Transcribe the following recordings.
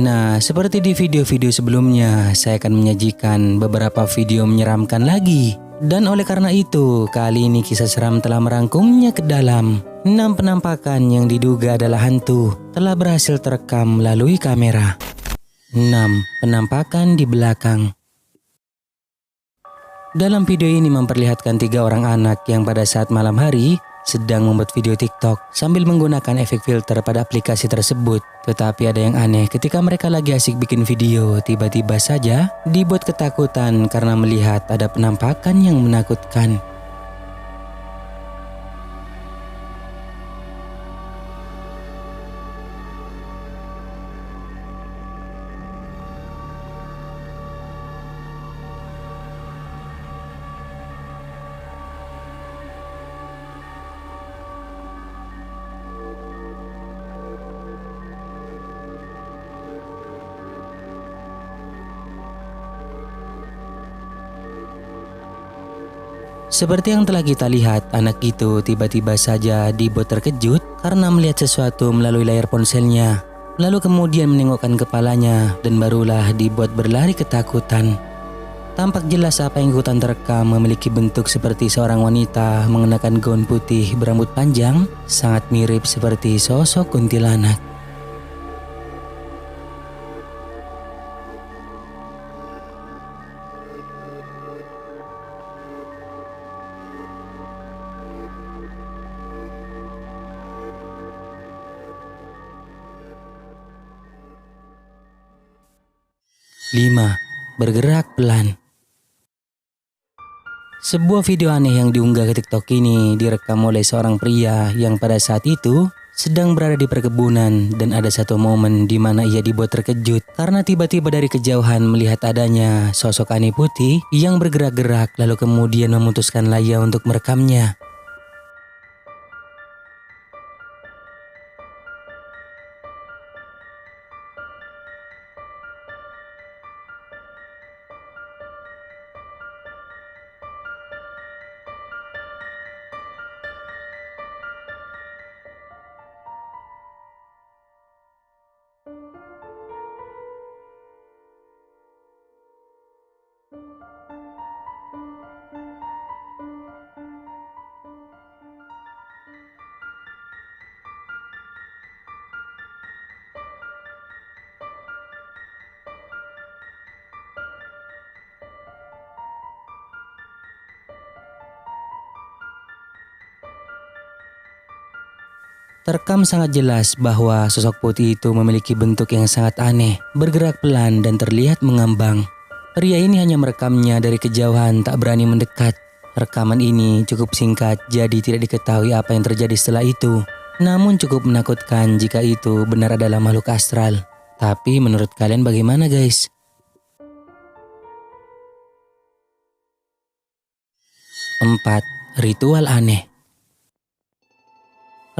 Nah, seperti di video-video sebelumnya, saya akan menyajikan beberapa video menyeramkan lagi. Dan oleh karena itu, kali ini kisah seram telah merangkumnya ke dalam 6 penampakan yang diduga adalah hantu telah berhasil terekam melalui kamera. 6 penampakan di belakang. Dalam video ini memperlihatkan 3 orang anak yang pada saat malam hari sedang membuat video TikTok sambil menggunakan efek filter pada aplikasi tersebut. Tetapi ada yang aneh, ketika mereka lagi asik bikin video, tiba-tiba saja dibuat ketakutan karena melihat ada penampakan yang menakutkan. Seperti yang telah kita lihat, anak itu tiba-tiba saja dibuat terkejut karena melihat sesuatu melalui layar ponselnya. Lalu kemudian menengokkan kepalanya dan barulah dibuat berlari ketakutan. Tampak jelas apa yang ikutan terekam memiliki bentuk seperti seorang wanita mengenakan gaun putih berambut panjang, sangat mirip seperti sosok kuntilanak. Lima, bergerak pelan. Sebuah video aneh yang diunggah ke TikTok ini direkam oleh seorang pria yang pada saat itu sedang berada di perkebunan dan ada satu momen di mana ia dibuat terkejut karena tiba-tiba dari kejauhan melihat adanya sosok aneh putih yang bergerak-gerak lalu kemudian memutuskan Laya untuk merekamnya. Terekam sangat jelas bahwa sosok putih itu memiliki bentuk yang sangat aneh, bergerak pelan dan terlihat mengambang. Pria ini hanya merekamnya dari kejauhan, tak berani mendekat. Rekaman ini cukup singkat, jadi tidak diketahui apa yang terjadi setelah itu. Namun cukup menakutkan jika itu benar adalah makhluk astral. Tapi menurut kalian bagaimana guys? 4. Ritual aneh.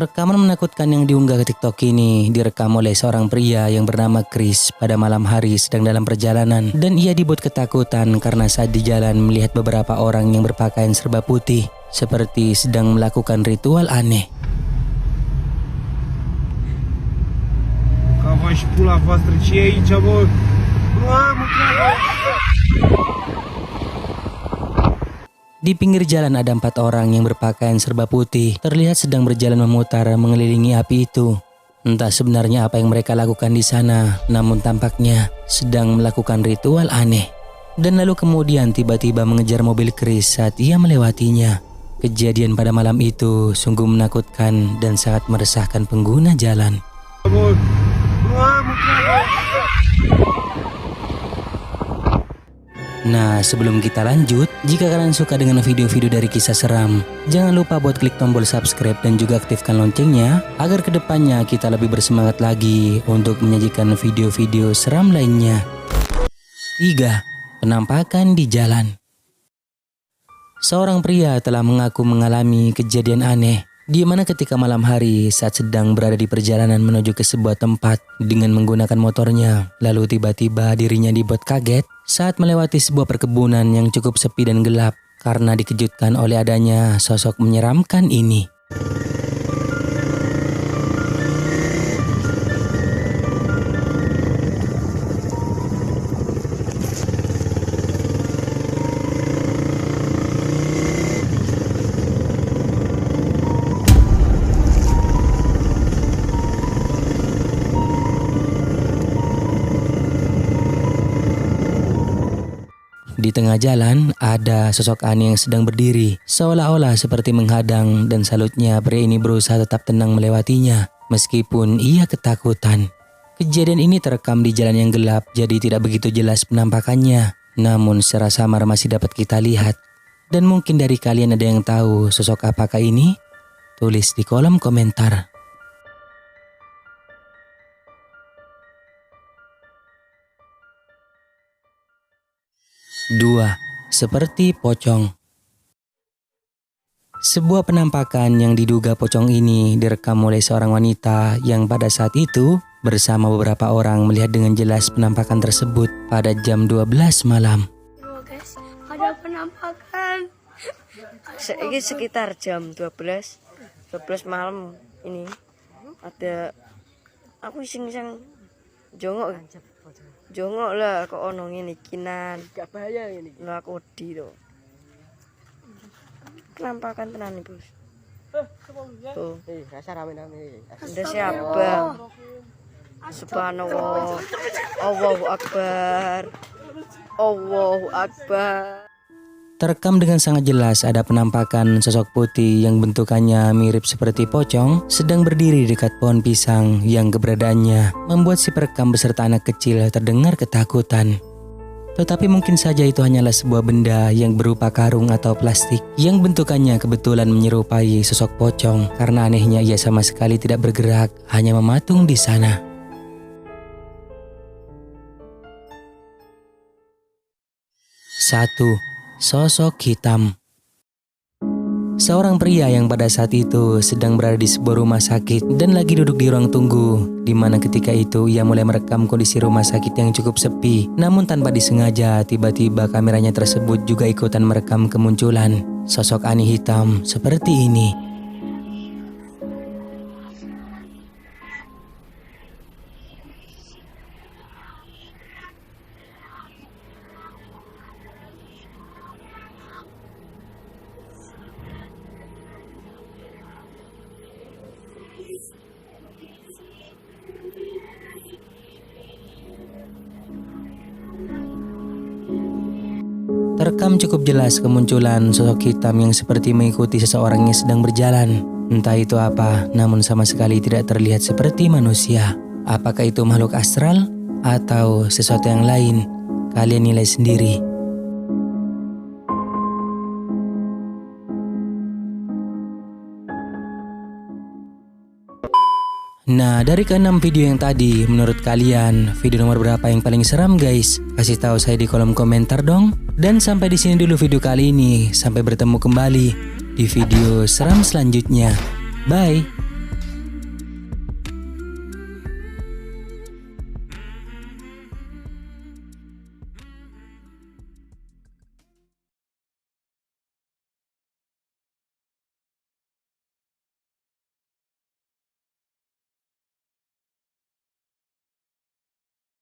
Rekaman menakutkan yang diunggah ke TikTok ini direkam oleh seorang pria yang bernama Chris pada malam hari sedang dalam perjalanan dan ia dibuat ketakutan karena saat di jalan melihat beberapa orang yang berpakaian serba putih seperti sedang melakukan ritual aneh. Di pinggir jalan ada 4 orang yang berpakaian serba putih terlihat sedang berjalan memutar mengelilingi api itu. Entah sebenarnya apa yang mereka lakukan di sana, namun tampaknya sedang melakukan ritual aneh. Dan lalu kemudian tiba-tiba mengejar mobil Chris saat ia melewatinya. Kejadian pada malam itu sungguh menakutkan dan sangat meresahkan pengguna jalan. Nah, sebelum kita lanjut, jika kalian suka dengan video-video dari kisah seram, jangan lupa buat klik tombol subscribe dan juga aktifkan loncengnya agar kedepannya kita lebih bersemangat lagi untuk menyajikan video-video seram lainnya. 3. Penampakan di jalan. Seorang pria telah mengaku mengalami kejadian aneh di mana ketika malam hari saat sedang berada di perjalanan menuju ke sebuah tempat dengan menggunakan motornya, lalu tiba-tiba dirinya dibuat kaget saat melewati sebuah perkebunan yang cukup sepi dan gelap karena dikejutkan oleh adanya sosok menyeramkan ini. tengah jalan ada sosok aneh yang sedang berdiri, seolah-olah seperti menghadang, dan salutnya pria ini berusaha tetap tenang melewatinya meskipun ia ketakutan. Kejadian ini terekam di jalan yang gelap, jadi tidak begitu jelas penampakannya. Namun secara samar masih dapat kita lihat. Dan mungkin dari kalian ada yang tahu sosok apakah ini? Tulis di kolom komentar. 2. Seperti pocong. Sebuah penampakan yang diduga pocong ini direkam oleh seorang wanita yang pada saat itu bersama beberapa orang melihat dengan jelas penampakan tersebut pada jam 12 malam. Guys, ada penampakan. Ini sekitar jam 12 malam ini ada aku iseng-iseng jongok lah kok ono ngene kinan gak bahaya ini lho aku wedi to penampakan tenan Bos tuh rasa rame-rame ada siapa subhanallah Allahu akbar Allahu akbar. Terekam dengan sangat jelas ada penampakan sosok putih yang bentukannya mirip seperti pocong sedang berdiri dekat pohon pisang yang keberadaannya membuat si perekam beserta anak kecil terdengar ketakutan. Tetapi mungkin saja itu hanyalah sebuah benda yang berupa karung atau plastik yang bentukannya kebetulan menyerupai sosok pocong karena anehnya ia sama sekali tidak bergerak, hanya mematung di sana. 1. Sosok hitam. Seorang pria yang pada saat itu sedang berada di sebuah rumah sakit dan lagi duduk di ruang tunggu, di mana ketika itu ia mulai merekam kondisi rumah sakit yang cukup sepi. Namun tanpa disengaja, tiba-tiba kameranya tersebut juga ikutan merekam kemunculan sosok aneh hitam seperti ini. Terekam cukup jelas kemunculan sosok hitam yang seperti mengikuti seseorang yang sedang berjalan. Entah itu apa, namun sama sekali tidak terlihat seperti manusia. Apakah itu makhluk astral atau sesuatu yang lain? Kalian nilai sendiri. Nah, dari ke-6 video yang tadi, menurut kalian video nomor berapa yang paling seram guys? Kasih tahu saya di kolom komentar dong. Dan sampai di sini dulu video kali ini. Sampai bertemu kembali di video seram selanjutnya. Bye.